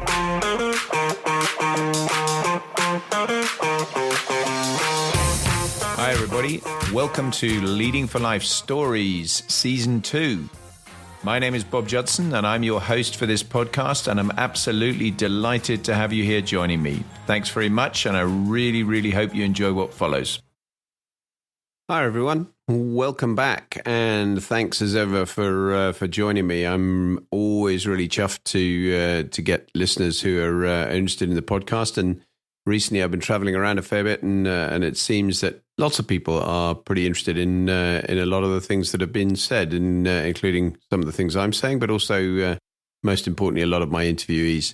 Hi everybody, welcome to Leading for Life Stories Season 2. My name is Bob Judson and I'm your host for this podcast, and I'm absolutely delighted to have you here joining me. Thanks very much, and I really hope you enjoy what follows. Hi everyone, welcome back, and thanks as ever for joining me. I'm always really chuffed to get listeners who are interested in the podcast, and recently I've been traveling around a fair bit, and it seems that lots of people are pretty interested in a lot of the things that have been said, including some of the things I'm saying, but also most importantly a lot of my interviewees.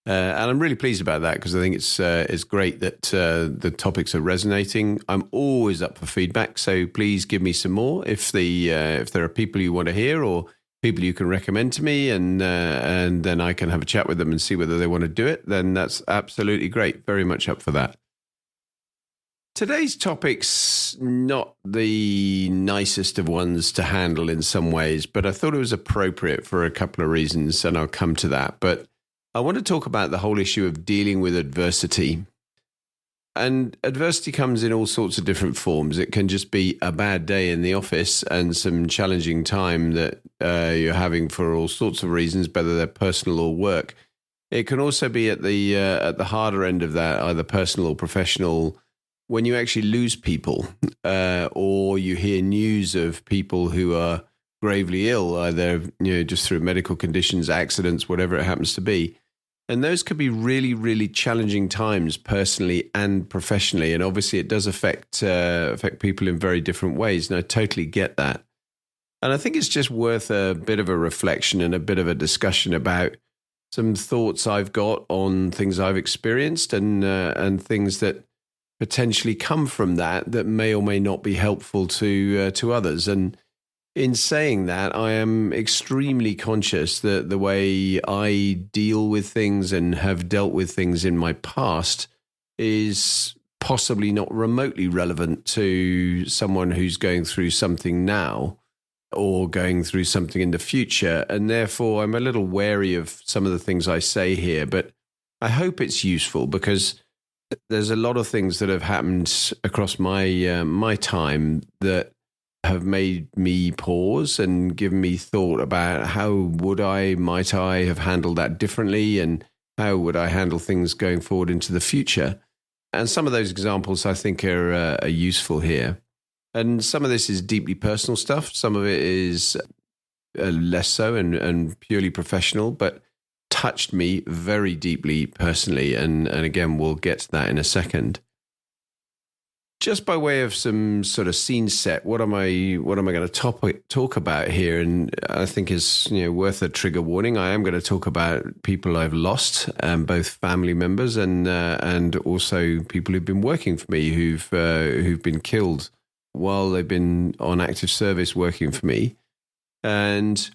And I'm really pleased about that, because I think it's great that the topics are resonating. I'm always up for feedback, so please give me some more. If there are people you want to hear or people you can recommend to me, and then I can have a chat with them and see whether they want to do it, then that's absolutely great. Very much up for that. Today's topic's not the nicest of ones to handle in some ways, but I thought it was appropriate for a couple of reasons, and I'll come to that. But I want to talk about the whole issue of dealing with adversity. And adversity comes in all sorts of different forms. It can just be a bad day in the office and some challenging time that you're having for all sorts of reasons, whether they're personal or work. It can also be at the harder end of that, either personal or professional, when you actually lose people, or you hear news of people who are gravely ill, either just through medical conditions, accidents, whatever it happens to be. And those could be really challenging times, personally and professionally. And obviously it does affect people in very different ways. And I totally get that. And I think it's just worth a bit of a reflection and a bit of a discussion about some thoughts I've got on things I've experienced, and things that potentially come from that may or may not be helpful to others. And in saying that, I am extremely conscious that the way I deal with things and have dealt with things in my past is possibly not remotely relevant to someone who's going through something now or going through something in the future. And therefore, I'm a little wary of some of the things I say here, but I hope it's useful, because there's a lot of things that have happened across my time that have made me pause and given me thought about how might I have handled that differently, and how would I handle things going forward into the future. And some of those examples I think are useful here. And some of this is deeply personal stuff. Some of it is less so and purely professional, but touched me very deeply personally. And again, we'll get to that in a second. Just by way of some sort of scene set, what am I going to talk about here? And I think is worth a trigger warning. I am going to talk about people I've lost, both family members and also people who've been working for me who've been killed while they've been on active service working for me, and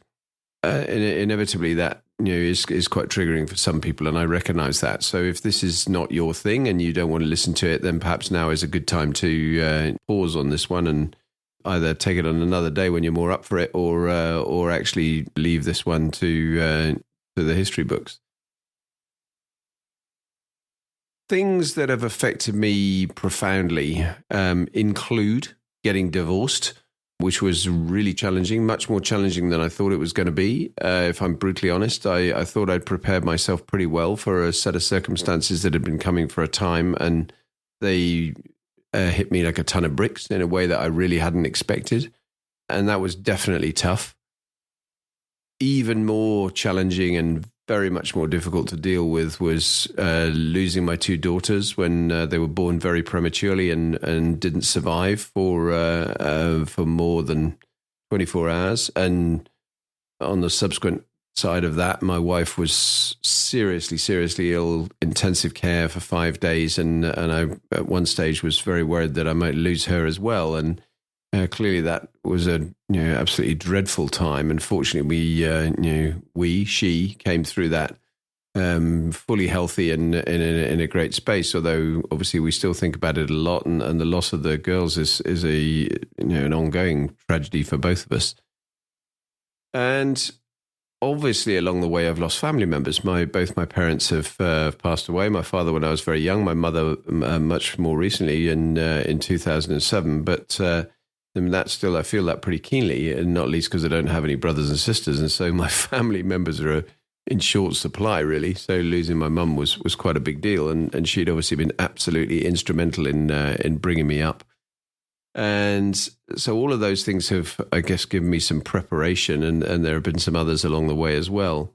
inevitably that is quite triggering for some people, and I recognize that. So if this is not your thing and you don't want to listen to it, then perhaps now is a good time to pause on this one and either take it on another day when you're more up for it, or actually leave this one to the history books. Things that have affected me profoundly include getting divorced, which was really challenging, much more challenging than I thought it was going to be. If I'm brutally honest, I thought I'd prepared myself pretty well for a set of circumstances that had been coming for a time, and they hit me like a ton of bricks in a way that I really hadn't expected. And that was definitely tough. Even more challenging and very much more difficult to deal with was losing my two daughters when they were born very prematurely and didn't survive for more than 24 hours. And on the subsequent side of that, my wife was seriously ill, intensive care for 5 days, and I at one stage was very worried that I might lose her as well. And clearly that was a absolutely dreadful time. Unfortunately, she came through that fully healthy and in a great space. Although obviously we still think about it a lot, and the loss of the girls is an ongoing tragedy for both of us. And obviously, along the way, I've lost family members. Both my parents have passed away. My father when I was very young. My mother much more recently in 2007. But that still, I feel that pretty keenly, and not least because I don't have any brothers and sisters, and so my family members are in short supply, really. So losing my mum was quite a big deal, and she'd obviously been absolutely instrumental in bringing me up. And so all of those things have, I guess, given me some preparation, and there have been some others along the way as well.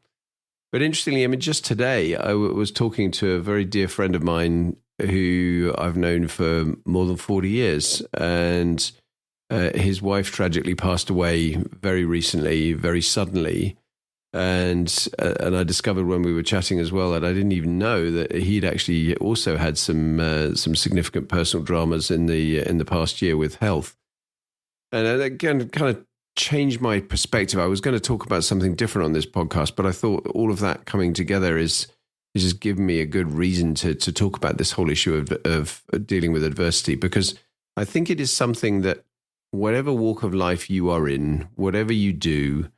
But interestingly, I mean, just today, I was talking to a very dear friend of mine who I've known for more than 40 years, and his wife tragically passed away very recently, very suddenly. And I discovered when we were chatting as well that I didn't even know that he'd actually also had some significant personal dramas in the past year with health. And again, kind of changed my perspective. I was going to talk about something different on this podcast, but I thought all of that coming together is just giving me a good reason to talk about this whole issue of dealing with adversity, because I think it is something that whatever walk of life you are in, whatever you do,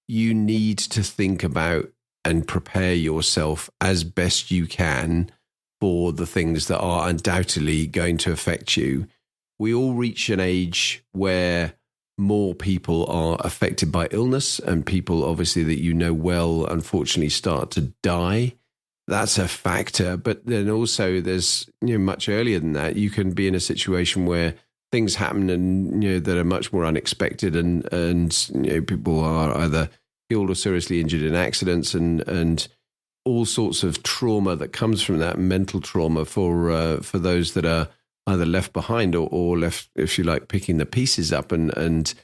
you need to think about and prepare yourself as best you can for the things that are undoubtedly going to affect you. We all reach an age where more people are affected by illness, and people obviously that you know well, unfortunately, start to die. That's a factor. But then also there's, much earlier than that, you can be in a situation where things happen and, that are much more unexpected, and people are either killed or seriously injured in accidents, and all sorts of trauma that comes from that, mental trauma for those that are either left behind or left, if you like, picking the pieces up and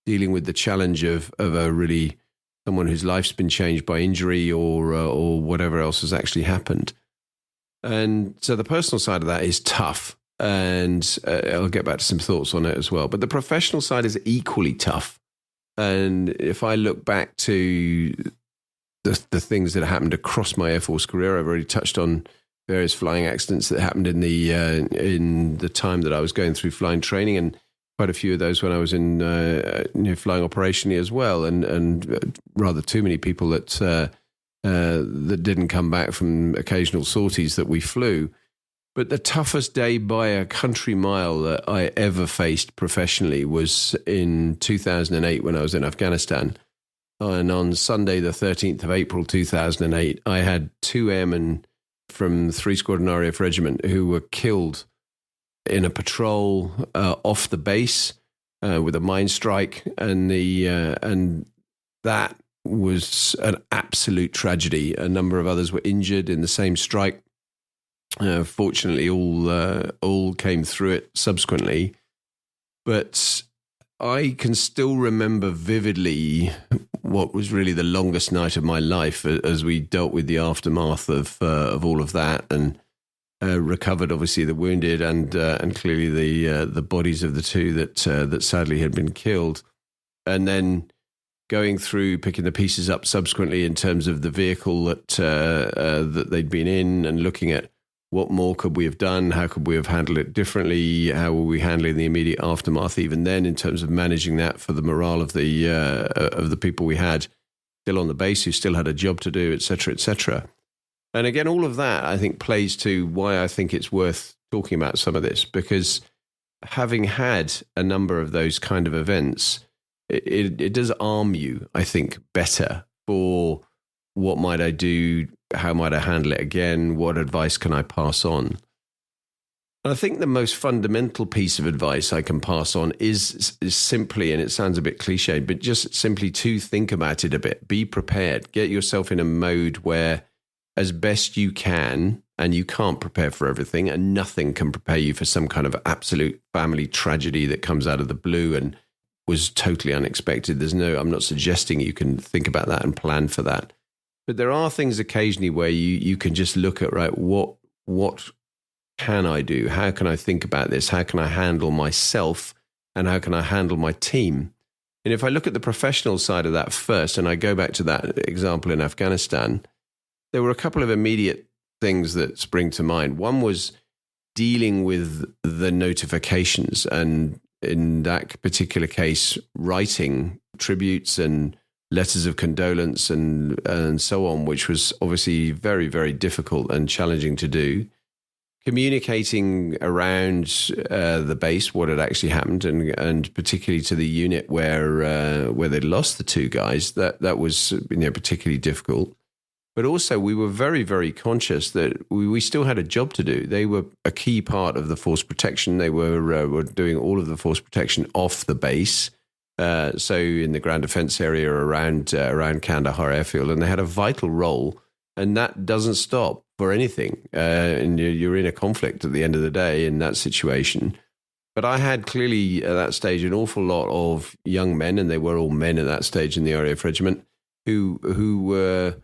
dealing with the challenge of a really someone whose life's been changed by injury or whatever else has actually happened. And so the personal side of that is tough, and I'll get back to some thoughts on it as well. But the professional side is equally tough. And if I look back to the things that happened across my Air Force career, I've already touched on various flying accidents that happened in the time that I was going through flying training, and quite a few of those when I was in flying operationally as well, and rather too many people that didn't come back from occasional sorties that we flew. But the toughest day by a country mile that I ever faced professionally was in 2008 when I was in Afghanistan. And on Sunday, the 13th of April, 2008, I had 2 airmen from 3 Squadron RAF Regiment who were killed in a patrol off the base with a mine strike. And that was an absolute tragedy. A number of others were injured in the same strike. Fortunately, all came through it subsequently, but I can still remember vividly what was really the longest night of my life as we dealt with the aftermath of all of that, and recovered obviously the wounded and clearly the bodies of the 2 that sadly had been killed, and then going through picking the pieces up subsequently in terms of the vehicle that they'd been in, and looking at what more could we have done? How could we have handled it differently? How were we handling the immediate aftermath even then in terms of managing that for the morale of the people we had still on the base who still had a job to do, et cetera, et cetera. And again, all of that, I think, plays to why I think it's worth talking about some of this, because having had a number of those kind of events, it does arm you, I think, better for what might I do, how might I handle it again, what advice can I pass on. And I think the most fundamental piece of advice I can pass on is simply, and it sounds a bit cliche, but just simply to think about it a bit. Be prepared. Get yourself in a mode where, as best you can, and you can't prepare for everything, and nothing can prepare you for some kind of absolute family tragedy that comes out of the blue and was totally unexpected. I'm not suggesting you can think about that and plan for that. But there are things occasionally where you can just look at, right, what can I do? How can I think about this? How can I handle myself? And how can I handle my team? And if I look at the professional side of that first, and I go back to that example in Afghanistan, there were a couple of immediate things that spring to mind. One was dealing with the notifications, and in that particular case, writing tributes and letters of condolence and so on, which was obviously very, very difficult and challenging to do. Communicating around the base what had actually happened, and particularly to the unit where they'd lost the two guys, that was particularly difficult. But also we were very, very conscious that we still had a job to do. They were a key part of the force protection. They were doing all of the force protection off the base. So in the ground defense area around Kandahar airfield, and they had a vital role, and that doesn't stop for anything. And you're in a conflict at the end of the day in that situation. But I had clearly at that stage an awful lot of young men, and they were all men at that stage in the RAF regiment, who were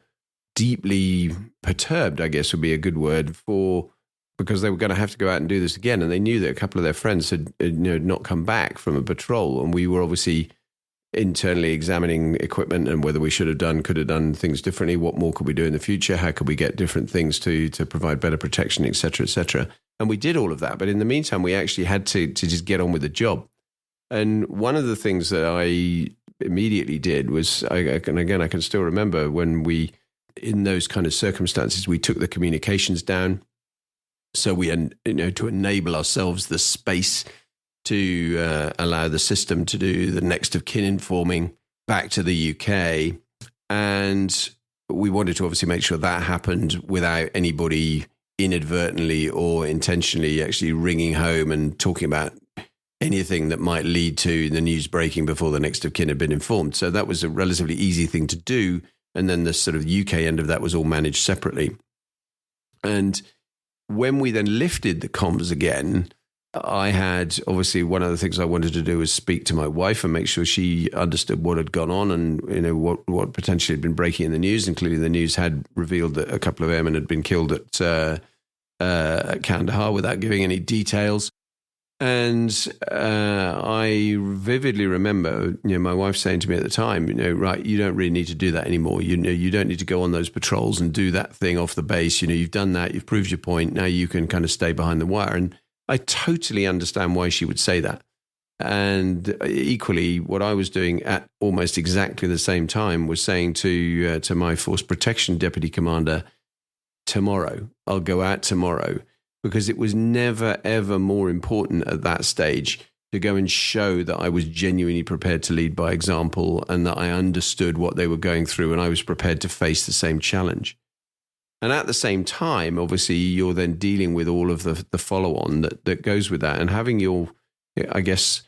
deeply perturbed, I guess would be a good word, because they were going to have to go out and do this again. And they knew that a couple of their friends had not come back from a patrol. And we were obviously internally examining equipment and whether we could have done things differently. What more could we do in the future? How could we get different things to provide better protection, et cetera, et cetera. And we did all of that. But in the meantime, we actually had to just get on with the job. And one of the things that I immediately did was, and again, I can still remember when in those kind of circumstances, we took the communications down. So we, to enable ourselves the space to allow the system to do the next of kin informing back to the UK. And we wanted to obviously make sure that happened without anybody inadvertently or intentionally actually ringing home and talking about anything that might lead to the news breaking before the next of kin had been informed. So that was a relatively easy thing to do. And then the sort of UK end of that was all managed separately. And when we then lifted the comms again, I had, obviously, one of the things I wanted to do was speak to my wife and make sure she understood what had gone on and, what potentially had been breaking in the news. And clearly the news had revealed that a couple of airmen had been killed at Kandahar without giving any details. And I vividly remember, my wife saying to me at the time, right, you don't really need to do that anymore. You don't need to go on those patrols and do that thing off the base. You've done that. You've proved your point. Now you can kind of stay behind the wire. And I totally understand why she would say that. And equally, what I was doing at almost exactly the same time was saying to my force protection deputy commander, tomorrow, I'll go out tomorrow. Because it was never, ever more important at that stage to go and show that I was genuinely prepared to lead by example and that I understood what they were going through and I was prepared to face the same challenge. And at the same time, obviously, you're then dealing with all of the follow-on that goes with that and having your, I guess,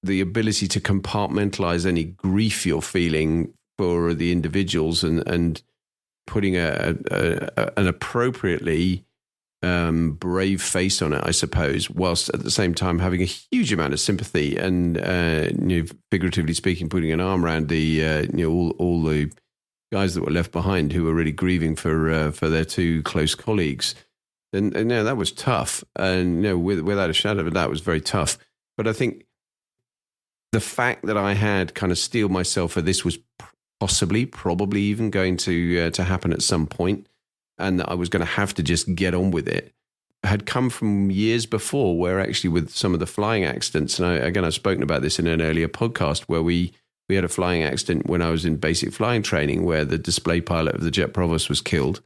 the ability to compartmentalize any grief you're feeling for the individuals and putting an appropriately brave face on it, I suppose, whilst at the same time having a huge amount of sympathy and, figuratively speaking, putting an arm around the, all the guys that were left behind who were really grieving for their two close colleagues. And that was tough. And, without a shadow of a doubt, it was very tough. But I think the fact that I had kind of steeled myself for this was probably even going to happen at some point, and that I was going to have to just get on with it, had come from years before, where actually with some of the flying accidents, and I've spoken about this in an earlier podcast, where we had a flying accident when I was in basic flying training, where the display pilot of the Jet Provost was killed.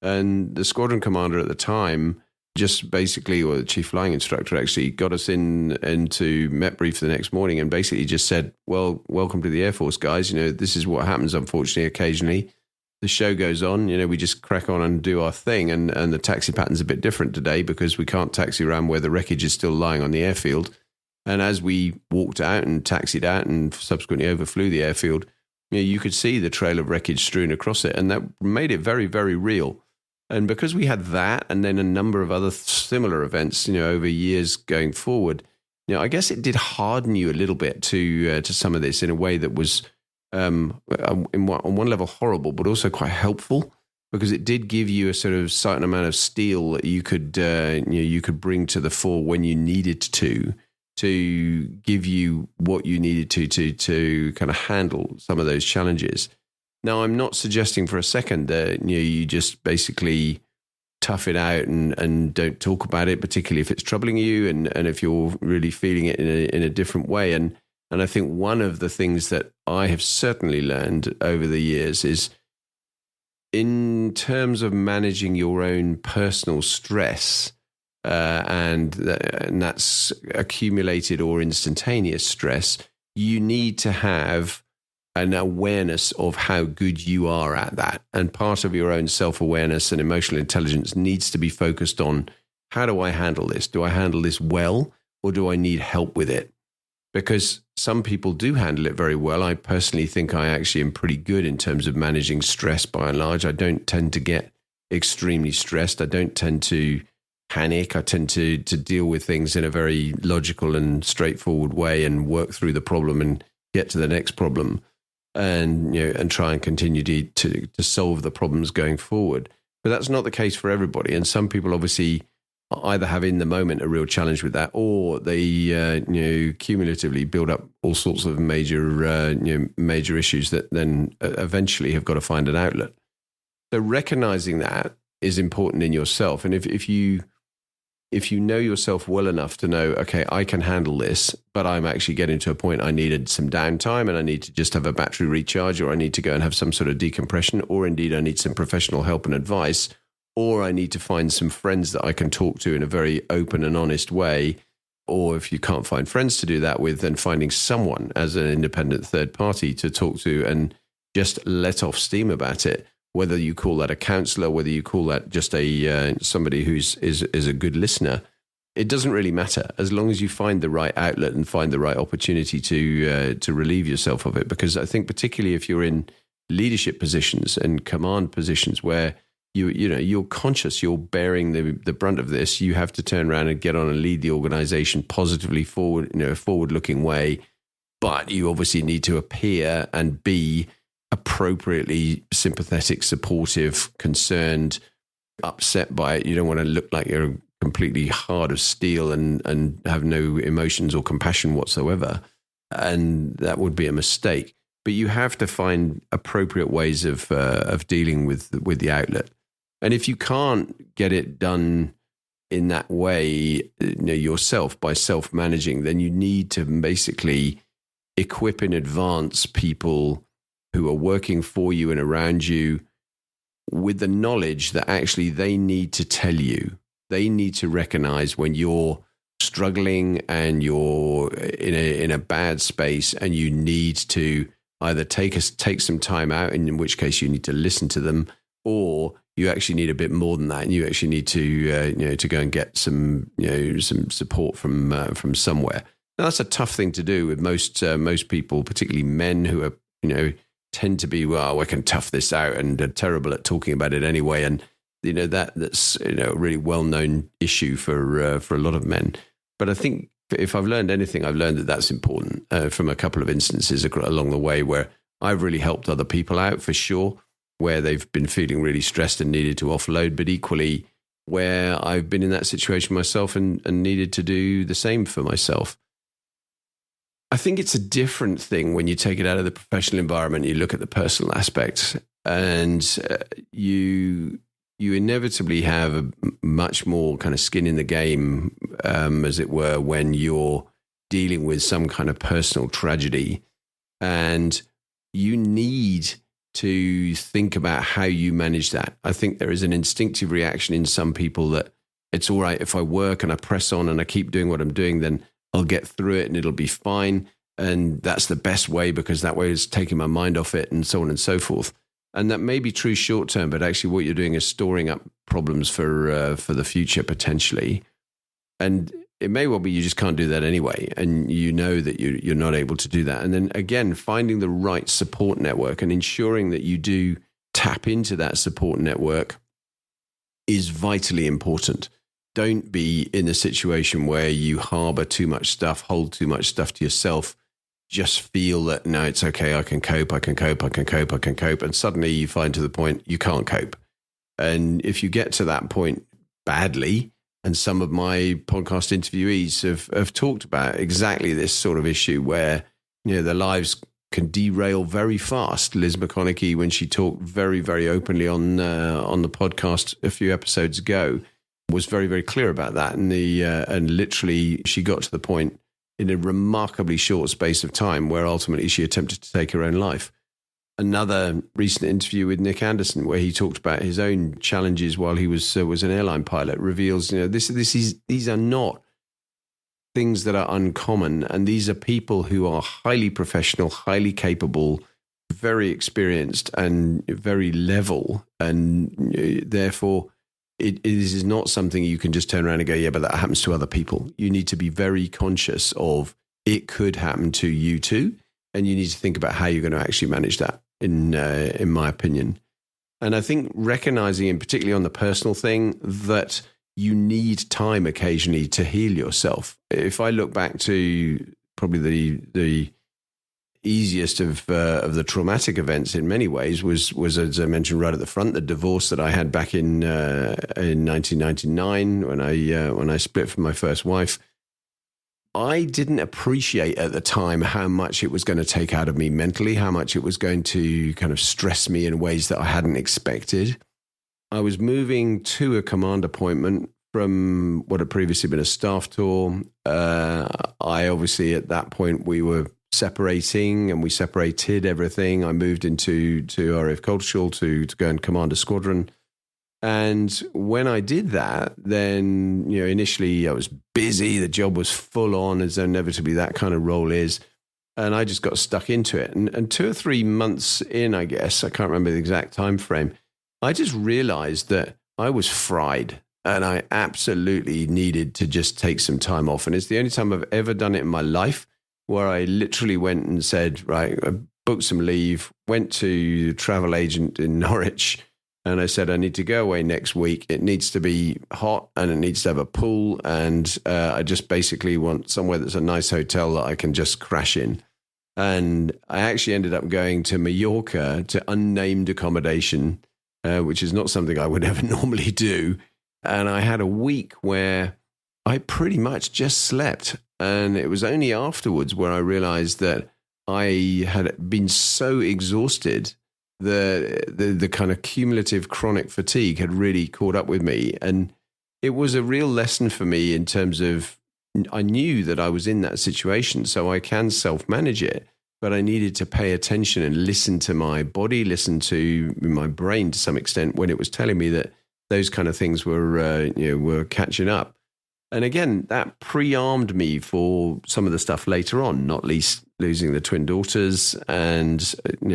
And the squadron commander at the time just basically, or the chief flying instructor actually, got us into Met Brief the next morning and basically just said, well, welcome to the Air Force, guys. This is what happens, unfortunately, occasionally. The show goes on, we just crack on and do our thing. And the taxi pattern's a bit different today because we can't taxi around where the wreckage is still lying on the airfield. And as we walked out and taxied out and subsequently overflew the airfield, you could see the trail of wreckage strewn across it. And that made it very, very real. And because we had that and then a number of other similar events, over years going forward, I guess it did harden you a little bit to some of this in a way that was, on one level horrible, but also quite helpful, because it did give you a sort of certain amount of steel that you could bring to the fore when you needed to give you what you needed to kind of handle some of those challenges. Now, I'm not suggesting for a second that you just basically tough it out and don't talk about it, particularly if it's troubling you and if you're really feeling it in a different way. And I think one of the things that I have certainly learned over the years is in terms of managing your own personal stress, and that's accumulated or instantaneous stress, you need to have an awareness of how good you are at that. And part of your own self-awareness and emotional intelligence needs to be focused on, how do I handle this? Do I handle this well, or do I need help with it? Because some people do handle it very well. I personally think I actually am pretty good in terms of managing stress by and large. I don't tend to get extremely stressed. I don't tend to panic. I tend to deal with things in a very logical and straightforward way and work through the problem and get to the next problem, and and try and continue to solve the problems going forward. But that's not the case for everybody. And some people obviously either have in the moment a real challenge with that, or they cumulatively build up all sorts of major issues that then eventually have got to find an outlet. So recognizing that is important in yourself. And if you know yourself well enough to know, okay, I can handle this, but I'm actually getting to a point I needed some downtime and I need to just have a battery recharge, or I need to go and have some sort of decompression, or indeed I need some professional help and advice, or I need to find some friends that I can talk to in a very open and honest way. Or if you can't find friends to do that with, then finding someone as an independent third party to talk to and just let off steam about it. Whether you call that a counselor, whether you call that just somebody who's a good listener, it doesn't really matter, as long as you find the right outlet and find the right opportunity to relieve yourself of it. Because I think particularly if you're in leadership positions and command positions where you're conscious you're bearing the brunt of this, you have to turn around and get on and lead the organization positively forward, in a forward-looking way. But you obviously need to appear and be appropriately sympathetic, supportive, concerned, upset by it. You don't want to look like you're completely hard of steel and have no emotions or compassion whatsoever. And that would be a mistake. But you have to find appropriate ways of dealing with the outlet. And if you can't get it done in that way, yourself by self-managing, then you need to basically equip in advance people who are working for you and around you with the knowledge that actually they need to tell you. They need to recognize when you're struggling and you're in a bad space, and you need to either take some time out, in which case you need to listen to them, or you actually need a bit more than that, and you actually need to go and get some support from somewhere. Now, that's a tough thing to do with most people, particularly men who are tend to be, well, I can tough this out, and are terrible at talking about it anyway. And that's a really well-known issue for a lot of men. But I think if I've learned anything, I've learned that that's important from a couple of instances along the way where I've really helped other people out, for sure, where they've been feeling really stressed and needed to offload, but equally where I've been in that situation myself and needed to do the same for myself. I think it's a different thing when you take it out of the professional environment, you look at the personal aspects, and you inevitably have a much more kind of skin in the game, as it were, when you're dealing with some kind of personal tragedy. And you need to think about how you manage that. I think there is an instinctive reaction in some people that it's all right if I work and I press on and I keep doing what I'm doing, then I'll get through it and it'll be fine. And that's the best way, because that way it's taking my mind off it, and so on and so forth. And that may be true short term, but actually what you're doing is storing up problems for the future potentially. And it may well be you just can't do that anyway, and you know that you're not able to do that. And then again, finding the right support network and ensuring that you do tap into that support network is vitally important. Don't be in a situation where you harbor too much stuff, hold too much stuff to yourself, just feel that, no, it's okay, I can cope. And suddenly you find to the point you can't cope. And if you get to that point badly, and some of my podcast interviewees have talked about exactly this sort of issue where, their lives can derail very fast. Liz McConaughey, when she talked very, very openly on the podcast a few episodes ago, was very, very clear about that. And and literally she got to the point in a remarkably short space of time, where ultimately she attempted to take her own life. Another recent interview with Nick Anderson, where he talked about his own challenges while he was an airline pilot, reveals, these are not things that are uncommon, and these are people who are highly professional, highly capable, very experienced, and very level, and therefore it is not something you can just turn around and go, yeah, but that happens to other people. You need to be very conscious of it could happen to you too, and you need to think about how you're going to actually manage that, in my opinion. And I think recognizing, and particularly on the personal thing, that you need time occasionally to heal yourself. If I look back to probably the easiest of the traumatic events in many ways was, as I mentioned right at the front, the divorce that I had back in 1999 when I split from my first wife. I didn't appreciate at the time how much it was going to take out of me mentally, how much it was going to kind of stress me in ways that I hadn't expected. I was moving to a command appointment from what had previously been a staff tour. I obviously, at that point, we were separating, and we separated everything. I moved into RAF Cultural to go and command a squadron. And when I did that, then, initially I was busy. The job was full on, as inevitably that kind of role is. And I just got stuck into it. And 2 or 3 months in, I guess, I can't remember the exact time frame, I just realized that I was fried, and I absolutely needed to just take some time off. And it's the only time I've ever done it in my life, where I literally went and said, right, I booked some leave, went to the travel agent in Norwich, and I said, I need to go away next week. It needs to be hot, and it needs to have a pool, and I just basically want somewhere that's a nice hotel that I can just crash in. And I actually ended up going to Mallorca, to unnamed accommodation, which is not something I would ever normally do. And I had a week where I pretty much just slept. And it was only afterwards where I realized that I had been so exhausted, the kind of cumulative chronic fatigue had really caught up with me. And it was a real lesson for me in terms of, I knew that I was in that situation, so I can self-manage it, but I needed to pay attention and listen to my body, listen to my brain to some extent when it was telling me that those kind of things were catching up. And again, that pre-armed me for some of the stuff later on, not least losing the twin daughters and,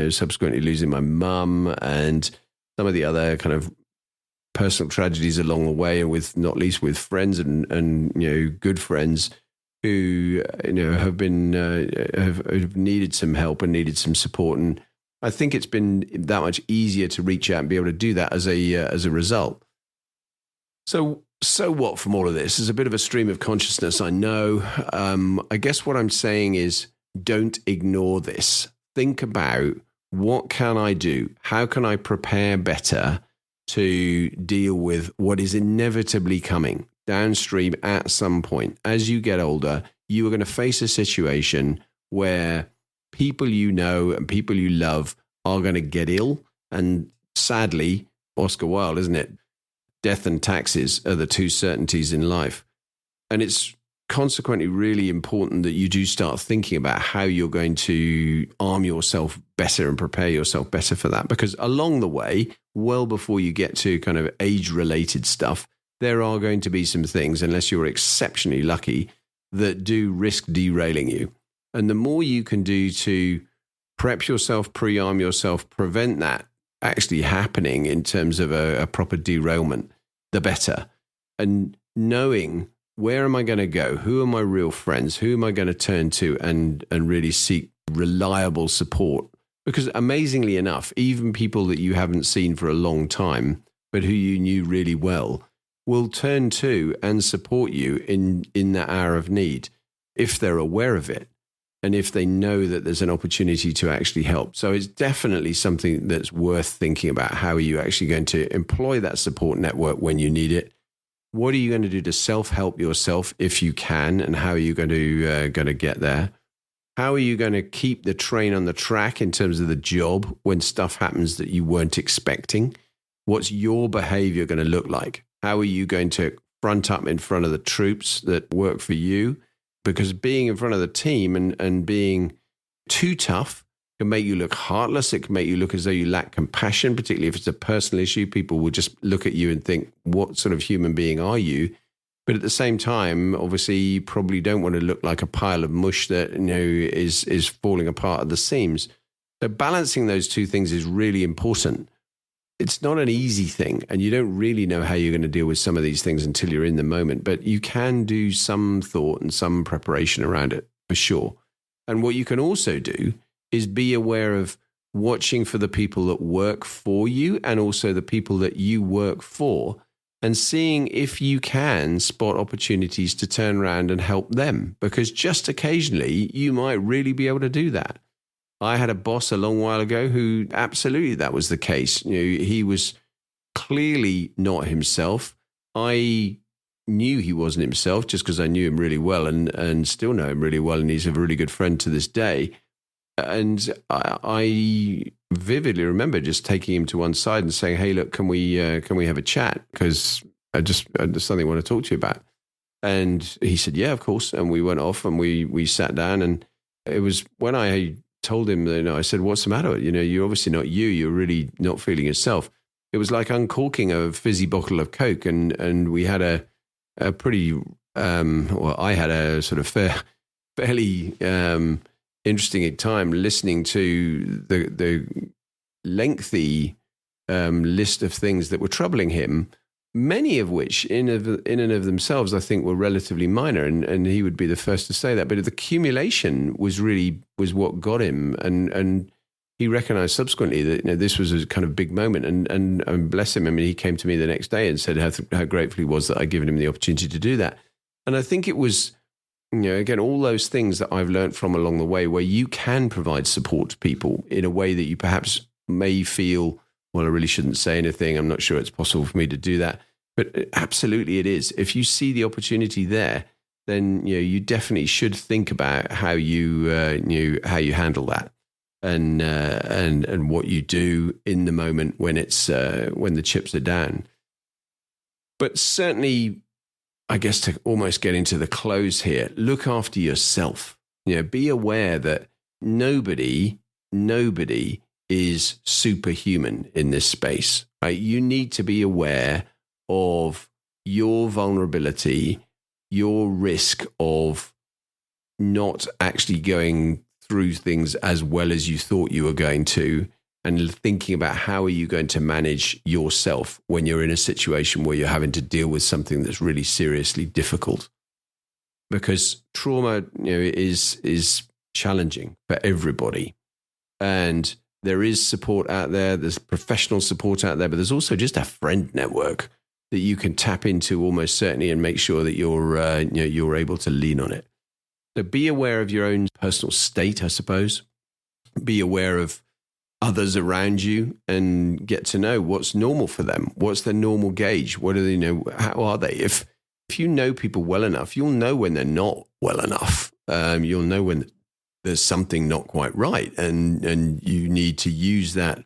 subsequently losing my mum and some of the other kind of personal tragedies along the way, and not least with friends and good friends who, have been, have needed some help and needed some support. And I think it's been that much easier to reach out and be able to do that as a result. So what from all of this? There's a bit of a stream of consciousness, I know. I guess what I'm saying is, don't ignore this. Think about, what can I do? How can I prepare better to deal with what is inevitably coming downstream at some point? As you get older, you are going to face a situation where people you know and people you love are going to get ill. And sadly, Oscar Wilde, isn't it? Death and taxes are the two certainties in life. And it's consequently really important that you do start thinking about how you're going to arm yourself better and prepare yourself better for that. Because along the way, well before you get to kind of age-related stuff, there are going to be some things, unless you're exceptionally lucky, that do risk derailing you. And the more you can do to prep yourself, pre-arm yourself, prevent that actually happening in terms of a proper derailment, the better. And knowing, where am I going to go? Who are my real friends? Who am I going to turn to and really seek reliable support? Because amazingly enough, even people that you haven't seen for a long time, but who you knew really well, will turn to and support you in that hour of need, if they're aware of it. And if they know that there's an opportunity to actually help. So it's definitely something that's worth thinking about. How are you actually going to employ that support network when you need it? What are you going to do to self-help yourself if you can? And how are you going to get there? How are you going to keep the train on the track in terms of the job when stuff happens that you weren't expecting? What's your behavior going to look like? How are you going to front up in front of the troops that work for you? because being in front of the team and being too tough can make you look heartless. It can make you look as though you lack compassion, particularly if it's a personal issue. People will just look at you and think, what sort of human being are you? But at the same time, obviously, you probably don't want to look like a pile of mush that is falling apart at the seams. So balancing those two things is really important. It's not an easy thing, and you don't really know how you're going to deal with some of these things until you're in the moment, but you can do some thought and some preparation around it for sure. And what you can also do is be aware of watching for the people that work for you and also the people that you work for, and seeing if you can spot opportunities to turn around and help them, because just occasionally you might really be able to do that. I had a boss a long while ago who absolutely that was the case. He was clearly not himself. I knew he wasn't himself just because I knew him really well and still know him really well. And he's a really good friend to this day. And I vividly remember just taking him to one side and saying, "Hey, look, can we have a chat? Because there's something I want to talk to you about." And he said, "Yeah, of course." And we went off and we sat down. And it was when I told him, I said, "What's the matter? You're obviously not you. You're really not feeling yourself." It was like uncorking a fizzy bottle of Coke, and we had a pretty I had a sort of fairly interesting time listening to the lengthy list of things that were troubling him, many of which in and of themselves I think were relatively minor, and he would be the first to say that. But the accumulation was what got him, and he recognized subsequently that this was a kind of big moment, and bless him. I mean, he came to me the next day and said how grateful he was that I'd given him the opportunity to do that. And I think it was, again, all those things that I've learned from along the way, where you can provide support to people in a way that you perhaps may feel, well, I really shouldn't say anything. I'm not sure it's possible for me to do that. But absolutely it is. If you see the opportunity there, then you definitely should think about how you handle that, and what you do in the moment when it's when the chips are down. But certainly, I guess to almost get into the close here, look after yourself. Be aware that nobody is superhuman in this space, right? You need to be aware of your vulnerability, your risk of not actually going through things as well as you thought you were going to, and thinking about how are you going to manage yourself when you're in a situation where you're having to deal with something that's really seriously difficult. Because trauma, is challenging for everybody. And there is support out there, there's professional support out there, but there's also just a friend network that you can tap into almost certainly and make sure that you're able to lean on it. So be aware of your own personal state, I suppose. Be aware of others around you and get to know what's normal for them. What's their normal gauge? What do they know? How are they? If you know people well enough, you'll know when they're not well enough. You'll know when there's something not quite right, and you need to use that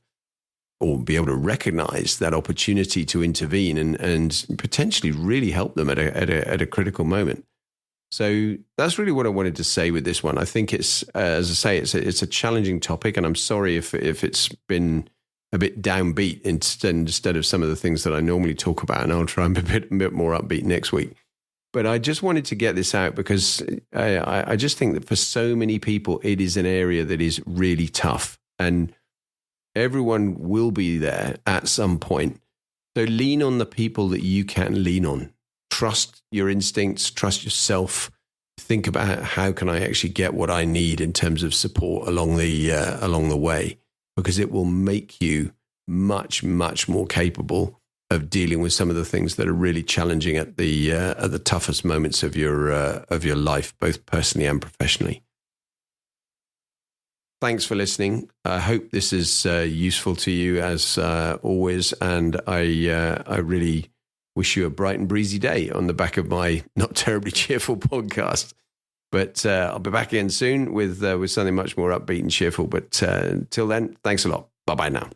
or be able to recognize that opportunity to intervene and potentially really help them at a critical moment. So that's really what I wanted to say with this one. I think it's, as I say, it's a challenging topic, and I'm sorry if it's been a bit downbeat instead of some of the things that I normally talk about, and I'll try and be a bit more upbeat next week. But I just wanted to get this out because I just think that for so many people, it is an area that is really tough, and everyone will be there at some point. So lean on the people that you can lean on. Trust your instincts, trust yourself. Think about how can I actually get what I need in terms of support along the way, because it will make you much, much more capable of dealing with some of the things that are really challenging at the toughest moments of your life, both personally and professionally. Thanks for listening. I hope this is useful to you as always, and I really wish you a bright and breezy day on the back of my not terribly cheerful podcast. But I'll be back again soon with something much more upbeat and cheerful. But until then, thanks a lot. Bye-bye now.